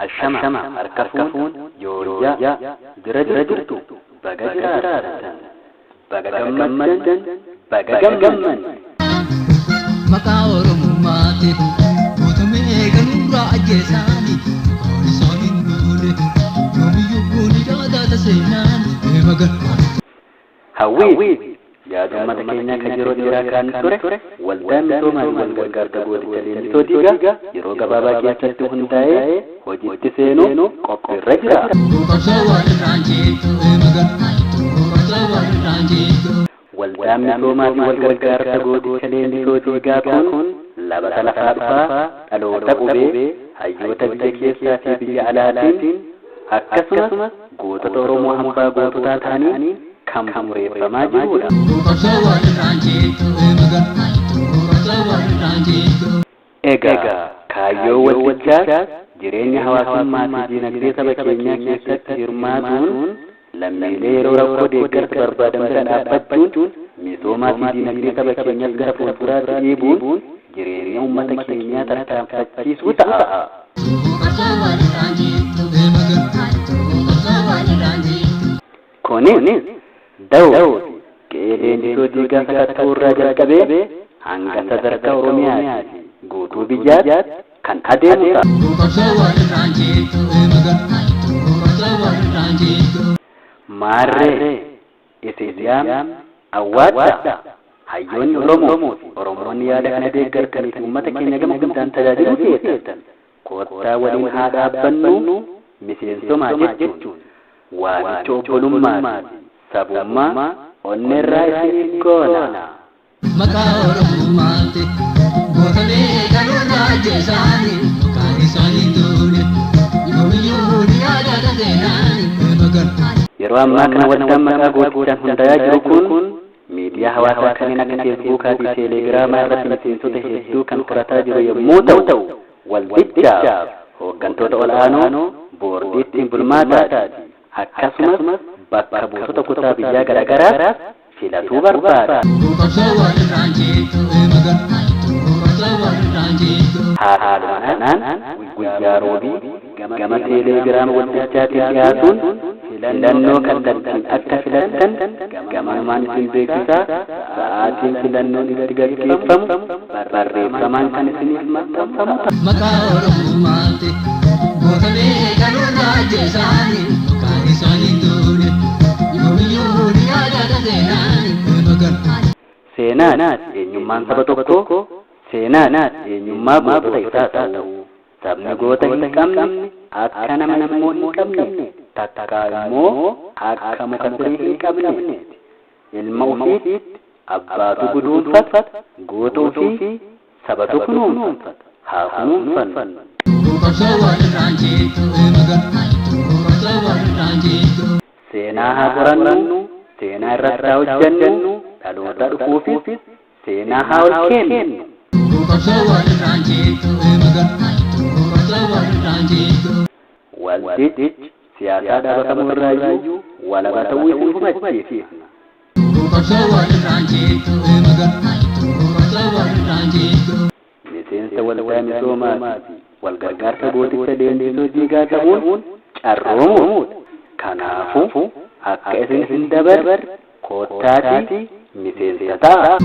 الشمع الكفون يوجا درجرت بغجرارة بغجمدن بغجمن مقاور ماتي وتمي غنورا اجساني كورسون نولي يوم يكوني دادا تسينان مغن هوي يا دمت كينيا كجرو ديرا كان توري والدان توما والغرغر تغوت تلين توديغا يرو غبابا كيتت هنداي هوجيت سينو قوقر رجرا وقصوان رانجي مغن وقصوان رانجي والدان توما والغرغر تغوت تلين توديغا كون لبت لفافا الو تقوبي هيوتا بكيسا في بي علاتين akkasumas gootota Oromoo hambaa goototaa ta'anii kan bu'uureeffamaa jirudha. Egaa kaayyoo waldichaas jireenya hawaasummaa fi dinagdee saba keenyaa keessatti hirmaatuun lammiilee yeroo rakkoo deeggarsa barbaadan bira dhaabbachuun misoomaa fi dinagdee saba keenyaas gara fuulduraatti dhiibuun jireenya uummata keenyaa tarkaanfachiisuu ta'a. Kunis da'oo qeeleenjitoo diigaa sakattuu irraa jalqabee hanga sadarkaa Oromiyaatti guutuu biyyaatti kan adeemudha. Maarree Isiyaam awwaadha. Hayyoonni Oromoo fi Oromoonni yaada kana deeggartaniif uummata keenya gama hundaan tajaajiluu keessan kottaa waliin haa dhaabbannu miseensomaa jechuun waamicha obbolummaa sabummaa onneerraa isiniif goona. Maqaa Oromummaatti gootalee kanarraa jeesaanii kan isaanii tuune yoomiyyuu yaadata seenaanii magan. Yeroo ammaa kana waldaan maqaa gootichaan hundaa'aa jiru kun miidiyaa hawaasaa kanneen akka feesbuukaa fi teelegiraamaa irratti miseensota hedduu kan furataa jiru yommuu ta'u waldichaaf hooggantoota ol'aanoo boordii ittiin bulmaataati akkasumas bakka buutota kutaa biyyaa garaagaraas filatuu barbaada. Haaluma kanaan guyyaa roobii gama teelegiraama waldichaatiin dhiyaatuun filannoo kallattiin akka filattan gamanumaan isin beeksisaa sa'aatiin filannoon itti gaggeeffamu barreeffamaan kan isiniif maxxanfamu ta'a. Maqaa Oromummaatti gootalee kanarraa jeesaanii kan isaanii tuune yoomiyyuu yaadata seenaanii magan. Seenaan eenyummaan saba tokkoo seenaan eenyummaa gootota isaas ta'u sabni goota hin qabne akka nama namoo hin qabne takkaa immoo akka muka firii hin qabne ilma ofiitti abbaatu guduunfata goota ofii sabatu kunuunfata haa kunuunfannu. Seenaa haa qorannu seenaa irratti haa hojjennu dhaloota dhufuufis seenaa haa ol kennu. Waldichi siyaasaa dhaabatamuu irraayyuu walaba ta'uu isin hubachiifna. Miseensa waldaa misoomaa fi walgargaarsa gooticha leenjisoo diigaa ta'uun carroomuudha. Kanaafuu akka isin hin dabarre kottaatii miseensa ta'a.